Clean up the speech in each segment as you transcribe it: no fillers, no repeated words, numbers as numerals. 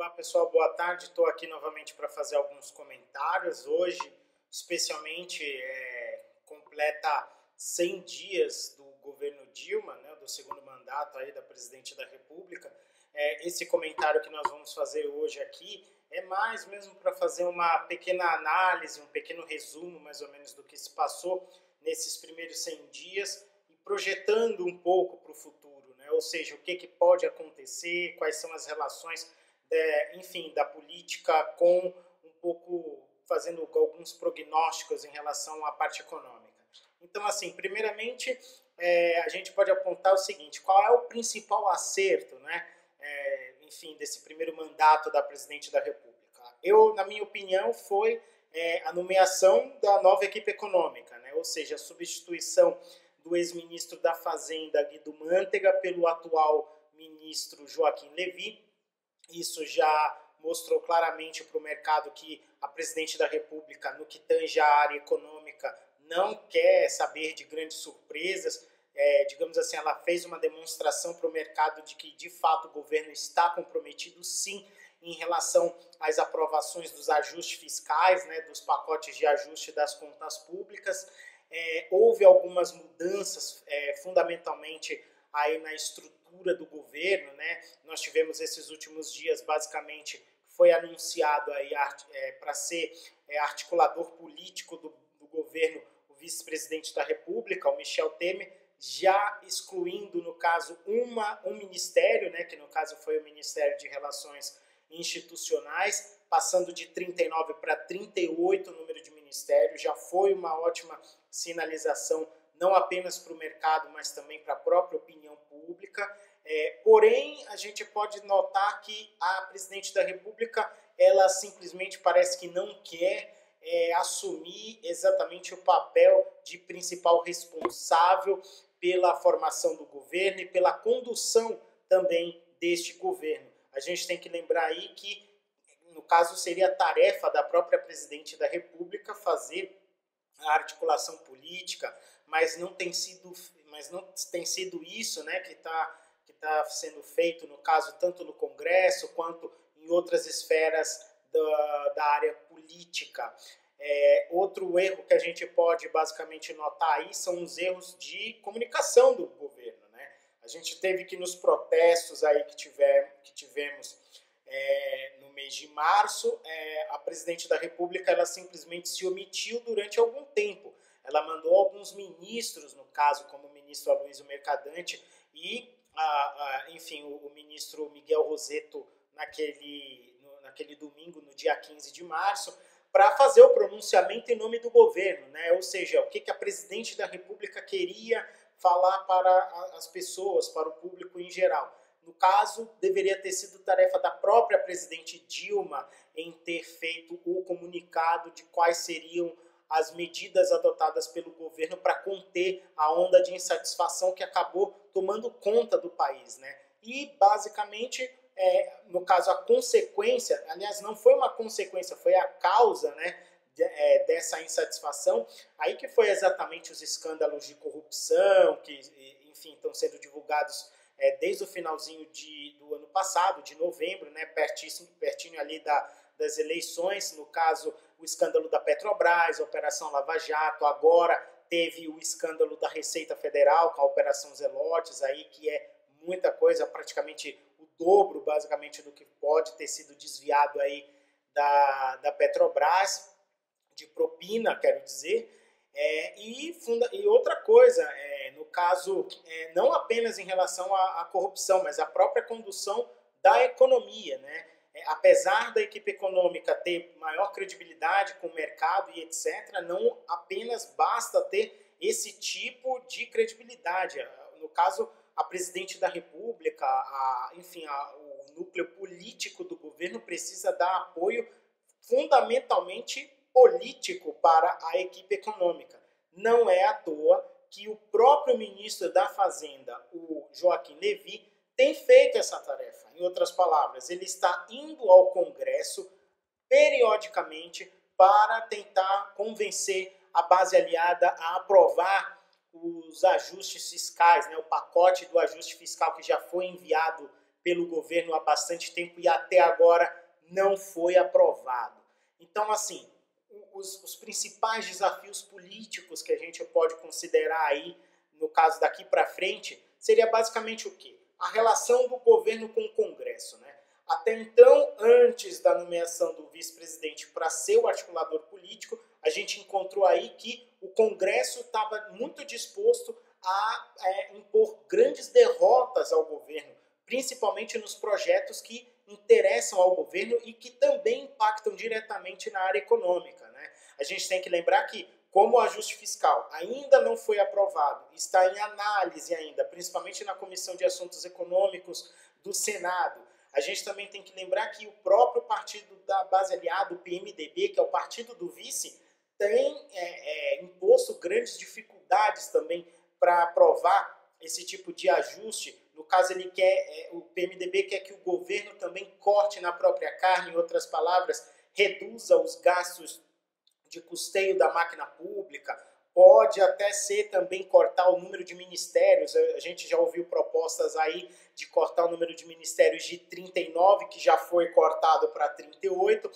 Olá pessoal, boa tarde. Estou aqui novamente para fazer alguns comentários. Hoje, especialmente, completa 100 dias do governo Dilma, né, do segundo mandato aí da presidente da República. Esse comentário que nós vamos fazer hoje aqui é mais mesmo para fazer uma pequena análise, um pequeno resumo mais ou menos do que se passou nesses primeiros 100 dias e projetando um pouco para o futuro, né? Ou seja, o que pode acontecer, quais são as relações enfim, da política com um pouco fazendo alguns prognósticos em relação à parte econômica. Então, assim, primeiramente, a gente pode apontar o seguinte: qual é o principal acerto, né, enfim, desse primeiro mandato da presidente da República? Na minha opinião, foi a nomeação da nova equipe econômica, né, ou seja, a substituição do ex-ministro da Fazenda, Guido Mantega, pelo atual ministro Joaquim Levy. Isso já mostrou claramente para o mercado que a presidente da República, no que tange à área econômica, não quer saber de grandes surpresas. Digamos assim, ela fez uma demonstração para o mercado de que, de fato, o governo está comprometido, sim, em relação às aprovações dos ajustes fiscais, né, dos pacotes de ajuste das contas públicas. Houve algumas mudanças, fundamentalmente, aí na estrutura do governo, né? Nós tivemos esses últimos dias, basicamente, foi anunciado aí para ser articulador político do governo o vice-presidente da República, o Michel Temer, já excluindo, no caso, um ministério, né, que no caso foi o Ministério de Relações Institucionais, passando de 39 para 38 o número de ministérios, já foi uma ótima sinalização não apenas para o mercado, mas também para a própria opinião pública. Porém, a gente pode notar que a presidente da República, ela simplesmente parece que não quer assumir exatamente o papel de principal responsável pela formação do governo e pela condução também deste governo. A gente tem que lembrar aí que, no caso, seria a tarefa da própria presidente da República fazer a articulação política, mas não tem sido isso, né, que tá sendo feito, no caso, tanto no Congresso quanto em outras esferas da área política. Outro erro que a gente pode basicamente notar aí são os erros de comunicação do governo, né? A gente teve que nos protestos aí que tivemos no mês de março, a presidente da República, ela simplesmente se omitiu durante algum tempo. Ela mandou alguns ministros, no caso, como o ministro Aloysio Mercadante e, enfim, o ministro Miguel Rossetto naquele domingo, no dia 15 de março, para fazer o pronunciamento em nome do governo, né? Ou seja, o que a presidente da República queria falar para as pessoas, para o público em geral. No caso, deveria ter sido tarefa da própria presidente Dilma em ter feito o comunicado de quais seriam as medidas adotadas pelo governo para conter a onda de insatisfação que acabou tomando conta do país, né? E, basicamente, no caso, a consequência, aliás, não foi uma consequência, foi a causa, né, dessa insatisfação, aí que foi exatamente os escândalos de corrupção, que, enfim, estão sendo divulgados desde o finalzinho do ano passado, de novembro, né, pertinho ali das eleições, no caso, o escândalo da Petrobras, a Operação Lava Jato, agora teve o escândalo da Receita Federal, com a Operação Zelotes, aí, que é muita coisa, praticamente o dobro, basicamente, do que pode ter sido desviado aí da Petrobras, de propina, quero dizer. E outra coisa, no caso, não apenas em relação à corrupção, mas a própria condução da economia, né? Apesar da equipe econômica ter maior credibilidade com o mercado e etc., não apenas basta ter esse tipo de credibilidade. No caso, a presidente da República, enfim, o núcleo político do governo precisa dar apoio fundamentalmente político para a equipe econômica. Não é à toa que o próprio ministro da Fazenda, o Joaquim Levy, tem feito essa tarefa. Em outras palavras, ele está indo ao Congresso periodicamente para tentar convencer a base aliada a aprovar os ajustes fiscais, né, o pacote do ajuste fiscal que já foi enviado pelo governo há bastante tempo e até agora não foi aprovado. Então, assim, os principais desafios políticos que a gente pode considerar aí, no caso daqui para frente, seria basicamente o quê? A relação do governo com o Congresso, né? Até então, antes da nomeação do vice-presidente para ser o articulador político, a gente encontrou aí que o Congresso estava muito disposto a impor grandes derrotas ao governo, principalmente nos projetos que interessam ao governo e que também impactam diretamente na área econômica, né? A gente tem que lembrar que, como o ajuste fiscal ainda não foi aprovado, está em análise ainda, principalmente na Comissão de Assuntos Econômicos do Senado, a gente também tem que lembrar que o próprio partido da base aliada, o PMDB, que é o partido do vice, tem imposto grandes dificuldades também para aprovar esse tipo de ajuste. No caso, o PMDB quer que o governo também corte na própria carne, em outras palavras, reduza os gastos de custeio da máquina pública, pode até ser também cortar o número de ministérios. A gente já ouviu propostas aí de cortar o número de ministérios de 39, que já foi cortado para 38,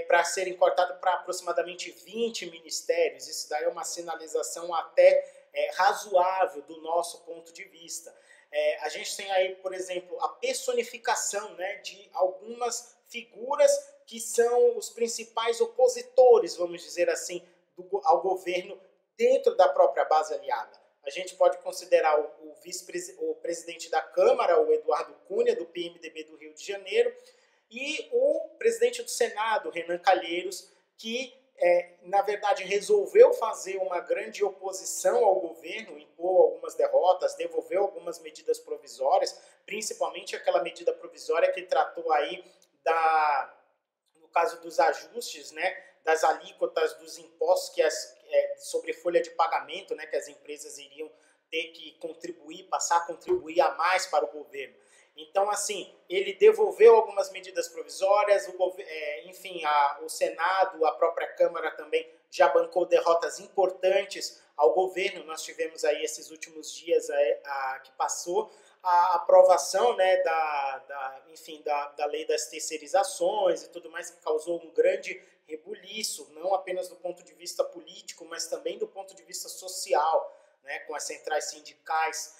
para serem cortados para aproximadamente 20 ministérios. Isso daí é uma sinalização até razoável do nosso ponto de vista. A gente tem aí, por exemplo, a personificação, né, de algumas figuras que são os principais opositores, vamos dizer assim, ao governo dentro da própria base aliada. A gente pode considerar o presidente da Câmara, o Eduardo Cunha, do PMDB do Rio de Janeiro, e o presidente do Senado, Renan Calheiros, que, na verdade, resolveu fazer uma grande oposição ao governo, impor algumas derrotas, devolveu algumas medidas provisórias, principalmente aquela medida provisória que tratou aí no caso dos ajustes, né, das alíquotas dos impostos sobre folha de pagamento, né, que as empresas iriam ter que contribuir, passar a contribuir a mais para o governo. Então, assim, ele devolveu algumas medidas provisórias, o Senado, a própria Câmara também já bancou derrotas importantes ao governo. Nós tivemos aí esses últimos dias que passou a aprovação, né, da lei das terceirizações e tudo mais, que causou um grande rebuliço, não apenas do ponto de vista político, mas também do ponto de vista social, né, com as centrais sindicais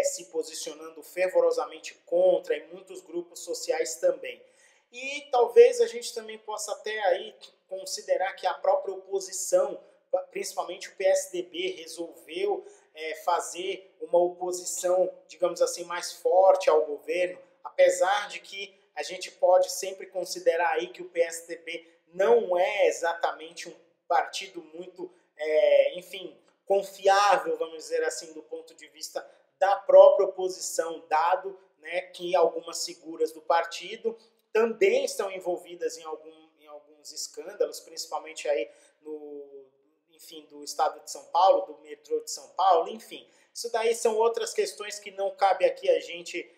se posicionando fervorosamente contra, e muitos grupos sociais também. E talvez a gente também possa até aí considerar que a própria oposição, principalmente o PSDB, resolveu fazer uma oposição, digamos assim, mais forte ao governo, apesar de que a gente pode sempre considerar aí que o PSDB não é exatamente um partido muito, confiável, vamos dizer assim, do ponto de vista da própria oposição, dado, né, que algumas figuras do partido também estão envolvidas em alguns escândalos, principalmente aí do estado de São Paulo, do metrô de São Paulo, enfim. Isso daí são outras questões que não cabe aqui a gente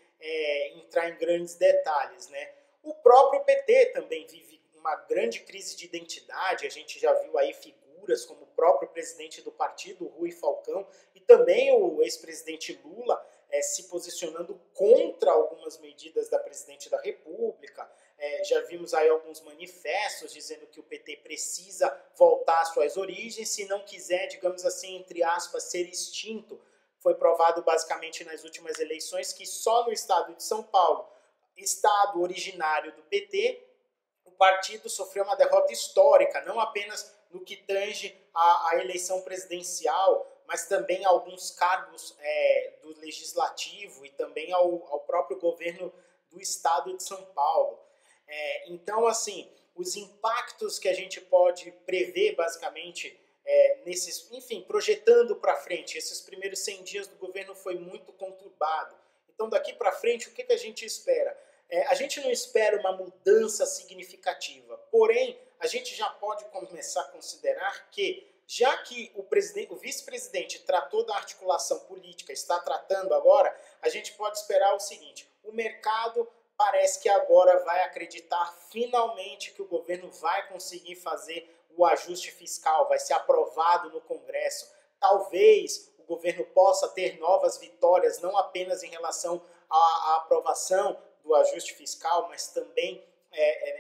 entrar em grandes detalhes, né? O próprio PT também vive uma grande crise de identidade, a gente já viu aí figuras como o próprio presidente do partido, Rui Falcão, e também o ex-presidente Lula se posicionando contra algumas medidas da presidente da República. Já vimos aí alguns manifestos dizendo que o PT precisa voltar às suas origens, se não quiser, digamos assim, entre aspas, ser extinto. Foi provado basicamente nas últimas eleições que só no estado de São Paulo, estado originário do PT, o partido sofreu uma derrota histórica, não apenas no que tange à eleição presidencial, mas também a alguns cargos do legislativo e também ao próprio governo do estado de São Paulo. Então, assim, os impactos que a gente pode prever, basicamente, projetando para frente, esses primeiros 100 dias do governo foi muito conturbado. Então, daqui para frente, o que a gente espera? A gente não espera uma mudança significativa, porém, a gente já pode começar a considerar que, já que o vice-presidente tratou da articulação política, está tratando agora, a gente pode esperar o seguinte: o mercado parece que agora vai acreditar finalmente que o governo vai conseguir fazer o ajuste fiscal, vai ser aprovado no Congresso. Talvez o governo possa ter novas vitórias, não apenas em relação à aprovação do ajuste fiscal, mas também,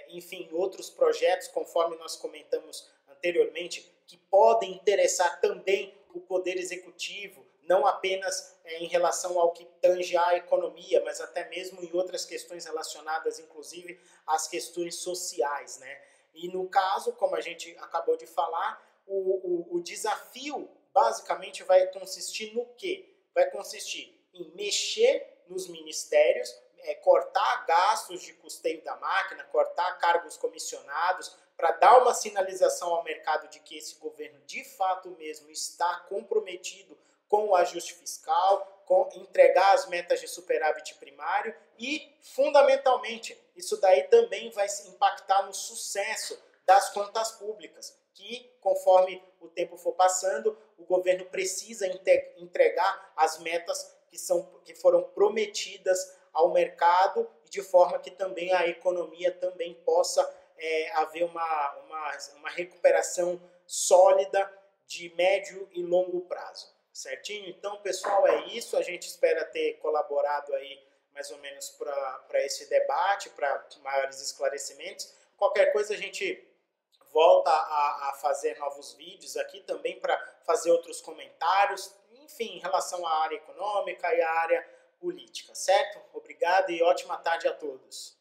enfim, outros projetos, conforme nós comentamos anteriormente, que podem interessar também o Poder Executivo, não apenas em relação ao que tange à economia, mas até mesmo em outras questões relacionadas, inclusive, às questões sociais, né? E no caso, como a gente acabou de falar, o desafio basicamente vai consistir no quê? Vai consistir em mexer nos ministérios, cortar gastos de custeio da máquina, cortar cargos comissionados, para dar uma sinalização ao mercado de que esse governo de fato mesmo está comprometido com o ajuste fiscal, com entregar as metas de superávit primário e, fundamentalmente, isso daí também vai impactar no sucesso das contas públicas, que, conforme o tempo for passando, o governo precisa entregar as metas que foram prometidas ao mercado, de forma que também a economia também possa haver uma recuperação sólida de médio e longo prazo. Certinho? Então, pessoal, é isso. A gente espera ter colaborado aí mais ou menos para esse debate, para maiores esclarecimentos. Qualquer coisa a gente volta a fazer novos vídeos aqui também para fazer outros comentários, enfim, em relação à área econômica e à área política, certo? Obrigado e ótima tarde a todos.